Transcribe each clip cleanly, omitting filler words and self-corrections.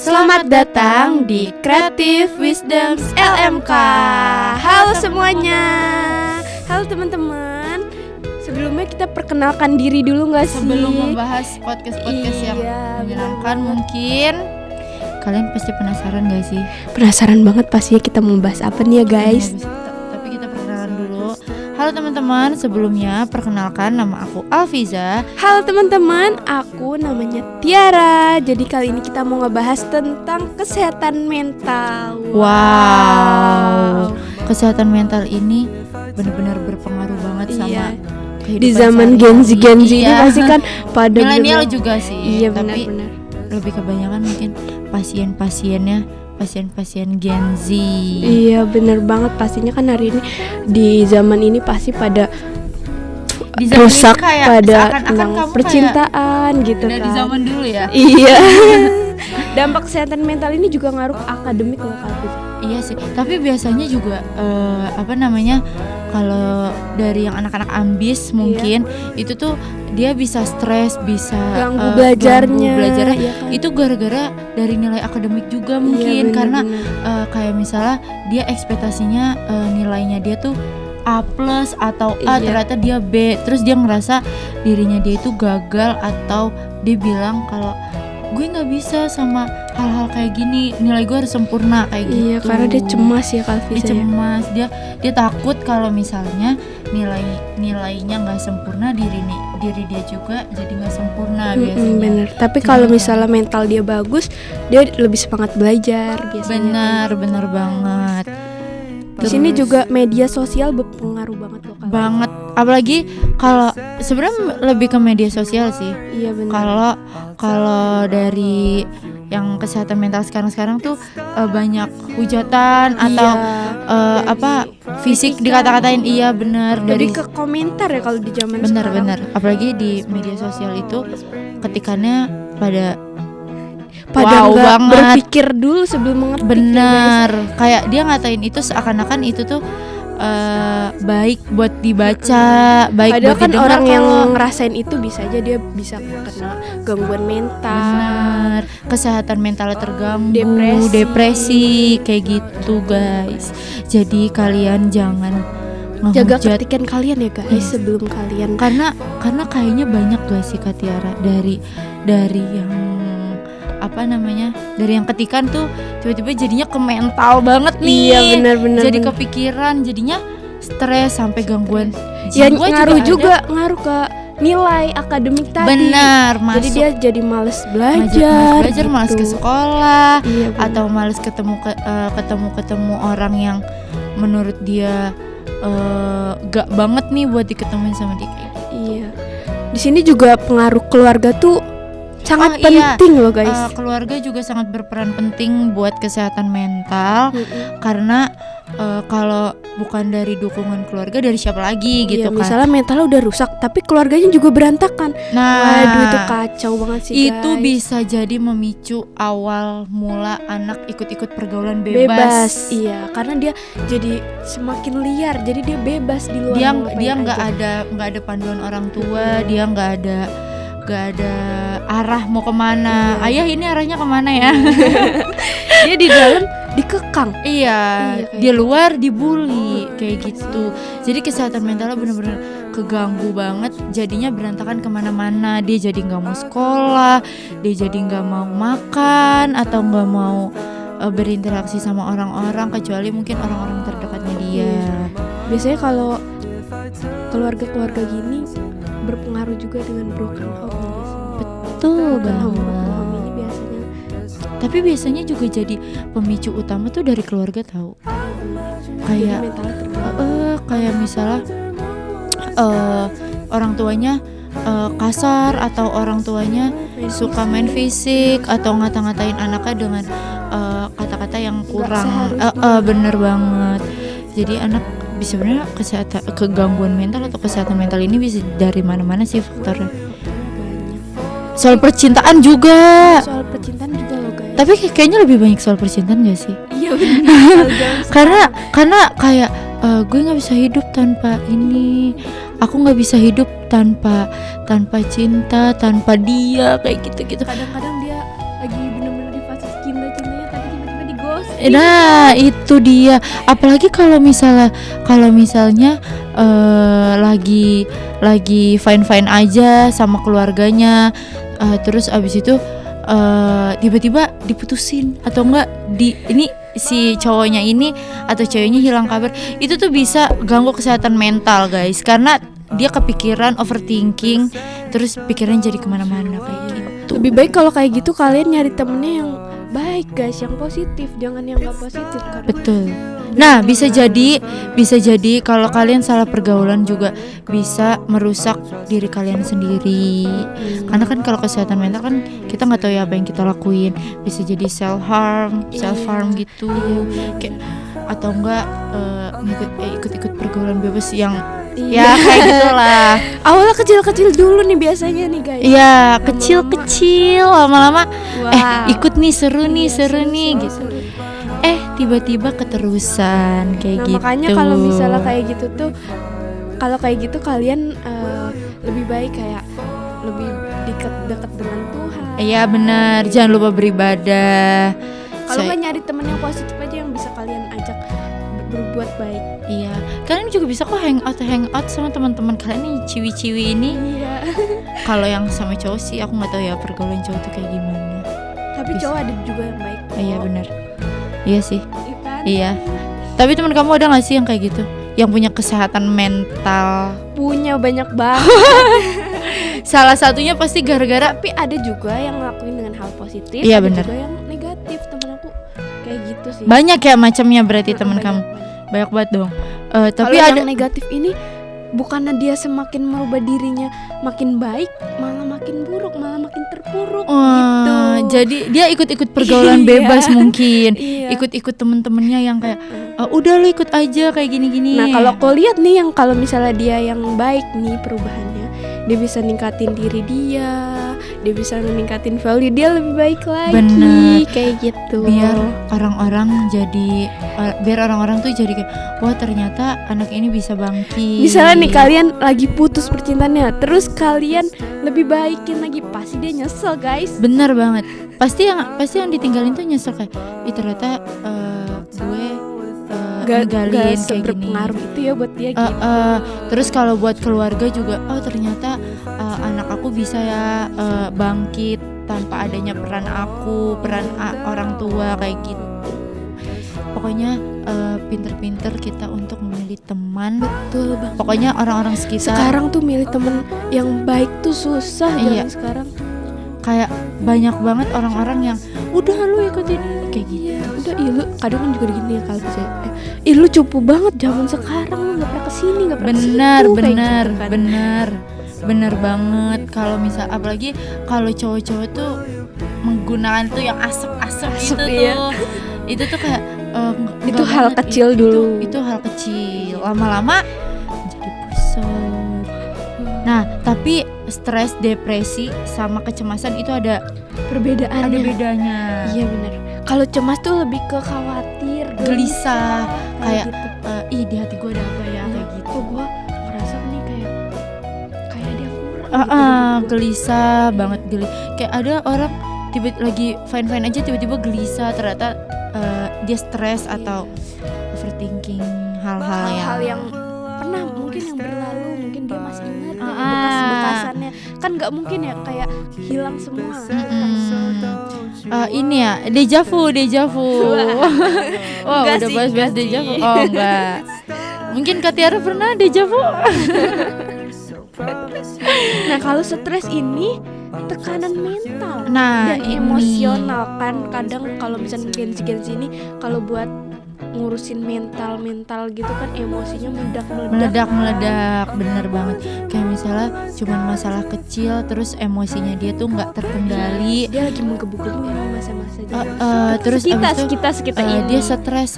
Selamat datang di Creative Wisdoms LMK. Halo semuanya. Halo teman-teman. Sebelumnya kita perkenalkan diri dulu gak sih? Sebelum membahas podcast-podcast yang menyenangkan, mungkin kalian pasti penasaran gak sih? Penasaran banget pastinya kita mau bahas apa nih ya guys? Tapi kita perkenalan dulu. Halo teman-teman, sebelumnya perkenalkan nama aku Alfiza. Halo teman-teman, aku namanya Tiara. Jadi kali ini kita mau ngebahas tentang kesehatan mental. Wow. Kesehatan mental ini benar-benar berpengaruh banget sama kehidupan di zaman Gen Z ini pasti kan pada milenial juga sih. Iya, tapi benar-benar. lebih kebanyakan mungkin pasien-pasien Gen Z. Iya benar banget, pastinya kan hari ini di zaman ini pasti pada rusak pada tentang percintaan gitu kan. Dari zaman dulu ya. Iya. Dampak kesehatan mental ini juga ngaruh akademik loh Kak. Iya sih, tapi biasanya juga kalau dari yang anak-anak ambis mungkin itu tuh dia bisa stres, bisa ganggu belajarnya iya kan? Itu gara-gara dari nilai akademik juga mungkin, karena kayak misalnya dia ekspektasinya nilainya dia tuh A+ atau A, ternyata dia B, terus dia ngerasa dirinya dia itu gagal, atau dia bilang kalau gue nggak bisa sama hal-hal kayak gini, nilai gue harus sempurna kayak gitu. Iya, karena dia cemas ya Kalvi. Dia cemas, dia takut kalau misalnya nilainya nggak sempurna, diri dia juga jadi nggak sempurna biasanya. Bener. Tapi kalau misalnya mental dia bagus, dia lebih semangat belajar biasanya. Bener banget. Di sini juga media sosial berpengaruh banget loh Kak. Banget, apalagi kalau sebenarnya lebih ke media sosial sih. Iya benar. Kalau dari yang kesehatan mental sekarang tuh banyak hujatan atau fisik dikata-katain. Iya benar, dari ke komentar ya kalau di zaman sekarang. Benar. Apalagi di media sosial itu ketikannya pada nggak berpikir dulu sebelum mengetik. Benar, kayak dia ngatain itu seakan-akan itu tuh baik buat dibaca, baik padahal buat kan didengar. Orang yang ngerasain itu bisa aja dia bisa kena gangguan mental. Benar, kesehatan mentalnya terganggu, depresi kayak gitu guys. Jadi kalian jangan jaga ketikan kalian ya guys sebelum kalian, karena kayaknya banyak guys sih Kak Tiara dari yang dari yang ketikan tuh tiba-tiba jadinya ke mental banget nih. Iya benar. Jadi kepikiran, jadinya stres sampai gangguan. Ya ngaruh juga ngaruh ke nilai akademik tadi. Benar, jadi dia jadi malas belajar, gitu. Malas ke sekolah, iya, atau malas ketemu orang yang menurut dia gak banget nih buat diketemuin sama dia kayak gitu. Iya. Di sini juga pengaruh keluarga tuh sangat penting loh guys. Keluarga juga sangat berperan penting buat kesehatan mental. Karena kalau bukan dari dukungan keluarga, dari siapa lagi gitu kan. Misalnya mentalnya udah rusak tapi keluarganya juga berantakan. Waduh, itu kacau banget sih guys. Itu bisa jadi memicu awal mula anak ikut-ikut pergaulan bebas. Iya, karena dia jadi semakin liar, jadi dia bebas di luar. Dia nggak ada panduan orang tua, dia nggak ada arah mau kemana. Ayah ini arahnya kemana ya? Dia di dalam dikekang. Iya, di luar dibully kayak gitu. Jadi kesehatan mentalnya benar-benar keganggu banget. Jadinya berantakan kemana-mana. Dia jadi nggak mau sekolah, dia jadi nggak mau makan atau nggak mau berinteraksi sama orang-orang, kecuali mungkin orang-orang terdekatnya dia. Biasanya kalau keluarga gini berpengaruh juga dengan broken home. Betul banget. Ini biasanya. Tapi biasanya juga jadi pemicu utama tuh dari keluarga tahu. Kayak misalnya orang tuanya kasar, atau orang tuanya suka main fisik atau ngata-ngatain anaknya dengan kata-kata yang kurang. Bener banget. Jadi anak sebenarnya kegangguan mental atau kesehatan mental ini bisa dari mana-mana sih faktornya. Soal percintaan juga loh guys. Tapi kayaknya lebih banyak soal percintaan gak sih? Iya benar. karena kayak gue nggak bisa hidup tanpa ini, aku nggak bisa hidup tanpa cinta, tanpa dia, kayak gitu. Kadang-kadang dia lagi benar-benar di fase cinta ghosting. Nah, itu dia. Apalagi kalau misalnya lagi fine aja sama keluarganya, terus abis itu tiba-tiba diputusin atau enggak ini si cowoknya ini atau ceweknya hilang kabar, itu tuh bisa ganggu kesehatan mental guys, karena dia kepikiran, overthinking, terus pikiran jadi kemana-mana kayak gitu. Lebih baik kalau kayak gitu kalian nyari temennya yang baik guys, yang positif, jangan yang gak positif karena Betul. Nah, bisa jadi kalau kalian salah pergaulan juga bisa merusak diri kalian sendiri. Karena kan kalau kesehatan mental kan kita nggak tahu ya apa yang kita lakuin. Bisa jadi self harm gitu. Kayak atau enggak ikut pergaulan bebas yang ya kayak gitulah. Awalnya kecil-kecil dulu nih biasanya nih guys. Iya, kecil-kecil lama-lama ikut nih seru nih gitu. Tiba-tiba keterusan kayak gitu. Makanya kalau misalnya kayak gitu kalian lebih baik kayak lebih dekat dengan Tuhan. Iya benar, jangan lupa beribadah. Kalau nggak nyari teman yang positif aja yang bisa kalian ajak berbuat baik. Iya, kalian juga bisa kok hangout sama teman-teman kalian nih ciwi-ciwi ini. Iya. Kalau yang sama cowok sih aku nggak tahu ya pergaulan cowok tuh kayak gimana. Tapi cowok ada juga yang baik. Iya benar. Iya sih. Ikan. Iya. Tapi teman kamu ada nggak sih yang kayak gitu? Yang punya kesehatan mental? Punya banyak banget. Salah satunya pasti gara-gara. Tapi ada juga yang ngelakuin dengan hal positif. Iya, ada bener. juga yang negatif. Temen aku kayak gitu sih. Banyak ya macamnya berarti teman kamu. Banyak banget dong. Tapi kalau ada yang negatif ini bukannya dia semakin merubah dirinya makin baik, malah makin buruk, malah makin terpuruk gitu. Jadi dia ikut-ikut pergaulan bebas mungkin. Iya. Ikut-ikut temen-temennya yang kayak udah lu ikut aja kayak gini-gini. Nah kalau kau lihat nih yang kalau misalnya dia yang baik nih perubahannya, dia bisa ningkatin diri dia bisa meningkatin value dia lebih baik lagi. Bener. Kayak gitu. Biar orang-orang tuh jadi kayak wah ternyata anak ini bisa bangkit. Misalnya nih kalian lagi putus percintaannya, terus kalian lebih baikin lagi, pasti dia nyesel guys. Bener banget. Pasti yang ditinggalin tuh nyesel kayak ternyata gue Gak kayak seberpengaruh gini. itu ya buat dia gitu. Terus kalau buat keluarga juga ternyata anak aku bisa ya bangkit tanpa adanya peran orang tua kayak gitu. Pokoknya pinter-pinter kita untuk memilih teman. Betul banget. Pokoknya orang-orang sekitar. Sekarang tuh milih temen yang baik tuh susah. Iya. Sekarang kayak banyak banget orang-orang yang udah lu ikutin ini kayak gitu. Udah lu kadang kan juga gini ya kalau saya lu cupu banget zaman sekarang, lu nggak pernah kesini, nggak pernah kesitu, bener banget. Kalau misal apalagi kalau cowok-cowok tuh menggunakan tuh yang asap gitu iya. tuh itu tuh kayak itu hal kecil dulu. Itu hal kecil, lama-lama jadi pusat. Nah tapi stres, depresi sama kecemasan itu ada perbedaannya. Ada bedanya. Iya benar. Kalau cemas tuh lebih ke khawatir, gelisah, kayak gitu. Di hati gue ada apa ya kayak gitu. Kok gue ngerasa nih kayak ada yang kurang. Gelisah banget, kayak ada orang lagi fine aja tiba-tiba gelisah, ternyata dia stres atau overthinking hal-hal yang pernah mungkin yang berlalu, mungkin dia masih ingat bekas-bekasannya. Kan nggak mungkin ya kayak hilang semua. Ini ya deja vu. Wah, udah bahas deja vu. Oh enggak. Mungkin Kak Tiara pernah deja vu. Nah kalau stres ini tekanan mental dan emosional kan. Kadang kalau misalnya Gen-Z ini kalau buat ngurusin mental gitu kan emosinya meledak. Bener banget. Kayak misalnya cuman masalah kecil terus emosinya dia tuh nggak terkendali, dia lagi menggebu-gebu masa-masa terus kita dia stres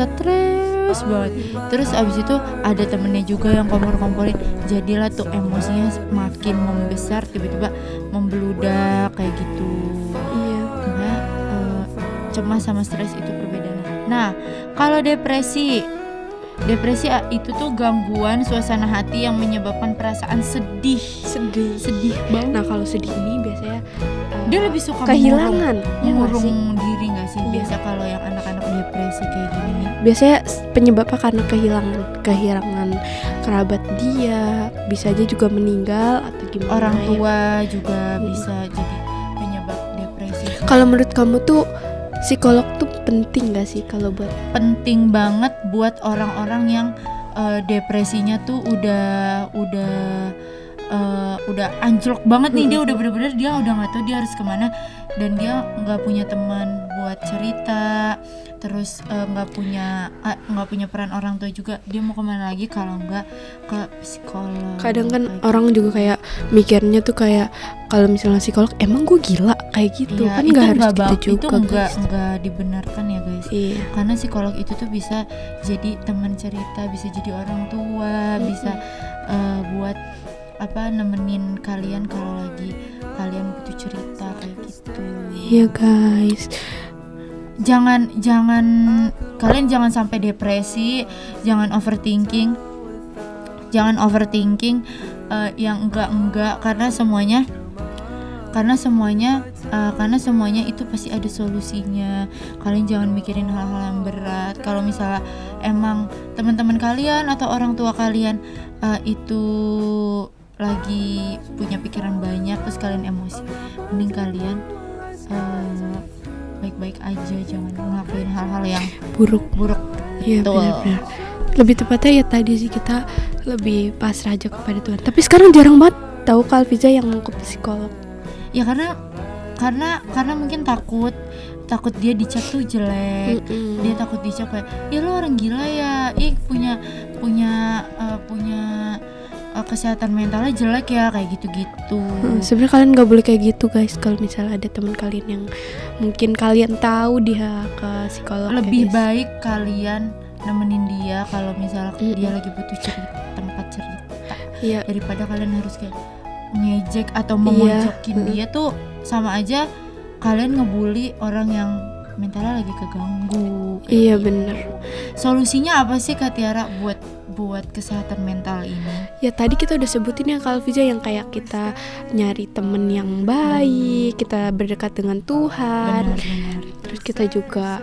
banget. Terus abis itu ada temennya juga yang kompor-komporin, jadilah tuh emosinya makin membesar, tiba-tiba membeludak kayak gitu. Iya. Karena cemas sama stres itu perbedaannya. Nah kalau depresi itu tuh gangguan suasana hati yang menyebabkan perasaan sedih banget. Nah kalau sedih ini biasanya dia lebih suka kehilangan, ya nggak sih? mengurung diri nggak sih? Iya. Biasa kalau yang anak-anak depresi kayak gini nih, Biasanya penyebabnya karena kehilangan kerabat dia, bisa aja juga meninggal atau gimana. orang ya. tua juga bisa jadi penyebab depresi. Kalau menurut kamu tuh psikolog tuh penting gak sih kalau buat? Penting banget buat orang-orang yang depresinya tuh udah anjlok banget nih, dia udah bener-bener dia udah nggak tahu dia harus kemana, dan dia nggak punya teman buat cerita, terus nggak punya peran orang tua juga, dia mau kemana lagi kalau nggak ke psikolog. Kadang kan kayak orang juga kayak mikirnya tuh kayak kalau misalnya psikolog emang gue gila kayak gitu. Iya, Kan itu nggak harus nggak gitu itu juga guys. nggak dibenarkan ya guys. Iya. Karena psikolog itu tuh bisa jadi teman cerita, bisa jadi orang tua, bisa buat nemenin kalian kalau lagi kalian butuh cerita kayak gitu. Iya guys. Kalian jangan sampai depresi, jangan overthinking yang enggak, karena semuanya itu pasti ada solusinya. Kalian jangan mikirin hal-hal yang berat. Kalau misalnya emang teman-teman kalian atau orang tua kalian itu lagi punya pikiran banyak terus kalian emosi, mending kalian baik-baik aja, jangan ngelakuin hal-hal yang Buruk. Iya Betul. benar-benar. Lebih tepatnya ya tadi sih kita lebih pasrah aja kepada Tuhan. Tapi sekarang jarang banget tahu Kak Alfiza yang mau ke psikolog. Ya karena mungkin takut dia dicap tuh jelek. Dia takut dicap kayak, ya lo orang gila ya, punya kesehatan mentalnya jelek ya, kayak gitu-gitu. Sebenarnya kalian nggak boleh kayak gitu guys. Kalau misalnya ada teman kalian yang mungkin kalian tahu dia ke psikolog, Lebih ya, guys. baik kalian nemenin dia kalau misalnya dia lagi butuh tempat cerita, Iya. daripada kalian harus kayak ngejek atau memojokin dia, tuh sama aja kalian ngebully orang yang mentalnya lagi keganggu. Iya bener. Solusinya apa sih Kak Tiara buat kesehatan mental ini? Ya tadi kita udah sebutin ya Kak Alfiza, yang kayak kita nyari temen yang baik, kita berdekat dengan Tuhan, Benar-benar. terus kita juga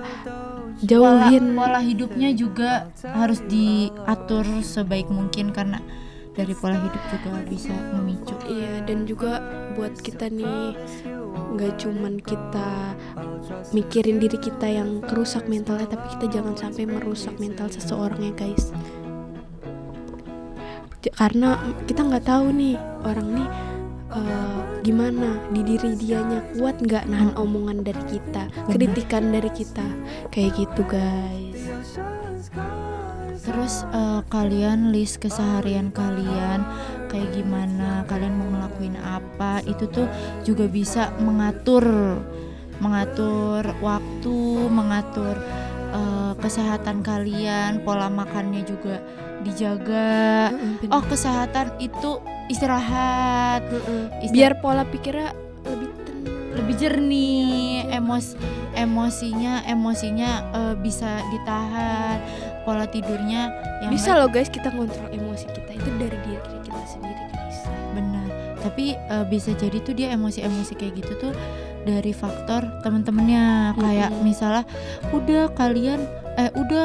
jauhin Pola hidupnya juga harus diatur sebaik mungkin, karena dari pola hidup juga bisa memicu. Iya, dan juga buat kita nih nggak cuman kita mikirin diri kita yang kerusak mentalnya, tapi kita jangan sampai merusak mental seseorang ya guys. Karena kita nggak tahu nih orang nih gimana di diri dianya, kuat nggak nahan omongan dari kita, kritikan dari kita, kayak gitu guys. Terus kalian list keseharian kalian kayak gimana, kalian mau ngelakuin apa, itu tuh juga bisa mengatur waktu, mengatur kesehatan kalian, pola makannya juga dijaga. Oh, kesehatan itu istirahat. Biar pola pikirnya lebih tenang, lebih jernih, emosinya bisa ditahan, pola tidurnya yang bisa loh guys, kita kontrol emosi kita itu dari diri kita sendiri guys. benar. Tapi bisa jadi tuh dia emosi kayak gitu tuh dari faktor teman-temannya, kayak misalnya udah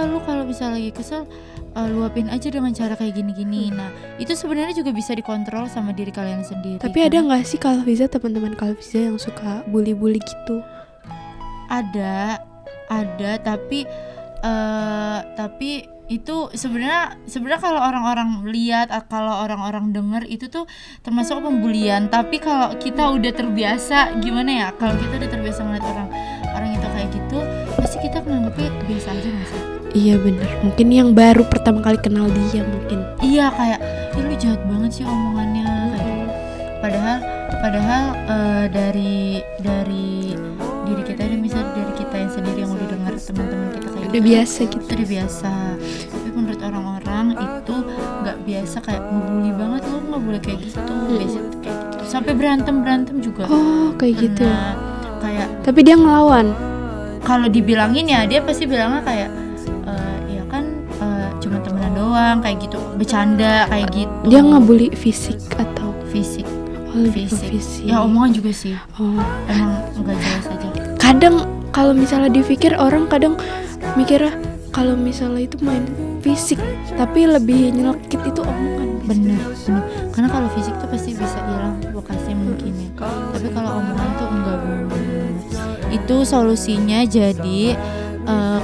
lu kalau misalnya lagi kesel luapin aja dengan cara kayak gini-gini. Nah, itu sebenarnya juga bisa dikontrol sama diri kalian sendiri. Tapi ada nggak sih Kalfiza, teman-teman Kalfiza yang suka bully-bully gitu? Ada, tapi itu sebenarnya kalau orang-orang lihat, kalau orang-orang dengar itu tuh termasuk pembulian. Tapi kalau kita udah terbiasa, gimana ya? Kalau kita udah terbiasa ngeliat orang itu kayak gitu, pasti kita menganggapnya biasa aja nggak sih? Iya benar. Mungkin yang baru pertama kali kenal dia mungkin. Iya, kayak lu jahat banget sih omongannya. Kayak, padahal dari diri kita ini, misalnya dari kita yang sendiri yang udah dengar teman-teman kita kayak Udah biasa gitu. itu udah biasa. Tapi menurut orang-orang itu nggak biasa, kayak ngebully banget, lu nggak boleh kayak gitu. Biasa kayak gitu. Sampai berantem juga. Oh kayak gitu. Nah, kayak Tapi dia ngelawan. kalau dibilangin ya dia pasti bilangnya kayak ya kan cuma temenan doang, kayak gitu, bercanda kayak gitu. Dia ngebully fisik atau? fisik. lebih ke fisik. fisik. Ya omongan juga sih. Oh. Emang nggak jelas aja. Kadang kalau misalnya dipikir orang kadang mikirnya kalau misalnya itu main fisik, tapi lebih nyelekit itu omongan. Bener. Karena kalau fisik tuh pasti bisa hilang lokasi mungkin ya. Tapi kalau omongan tuh enggak banget. Itu solusinya jadi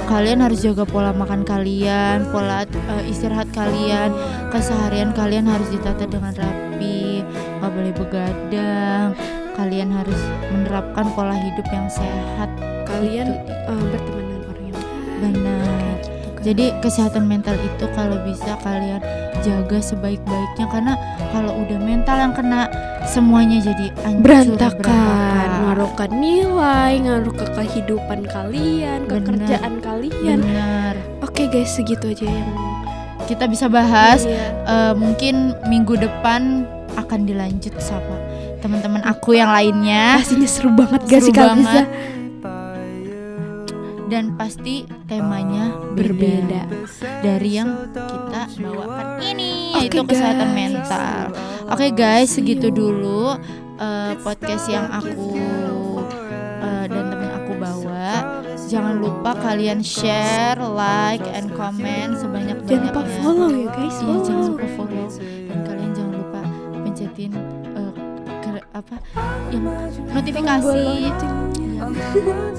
kalian harus jaga pola makan kalian, pola istirahat kalian, keseharian kalian harus ditata dengan rapi, nggak boleh begadang. Kalian harus menerapkan pola hidup yang sehat. Kalian Gitu. berteman dengan orang yang baik. Benar. Jadi kesehatan mental itu kalau bisa kalian jaga sebaik-baiknya, karena kalau udah mental yang kena semuanya jadi hancur, Berantakan, ngaruh ke nilai, ngaruh ke kehidupan kalian, ke Bener. kerjaan kalian. Benar. Oke guys, segitu aja yang Kita bisa bahas. Iya. Mungkin minggu depan akan dilanjut sama teman-teman aku yang lainnya. Pastinya seru banget gak Seru sih Kak Lisa? banget. Dan pasti temanya Berbeda. dari yang kita bawakan ini, Oke, yaitu kesehatan guys. mental. Oke guys, See segitu you. dulu podcast yang aku dan temen aku bawa. Jangan lupa kalian share, like, and comment sebanyak-banyaknya. Jangan lupa follow ya guys. Iya, jangan lupa follow, dan kalian jangan lupa pencetin yang notifikasi. Tombol loncengnya. Iya.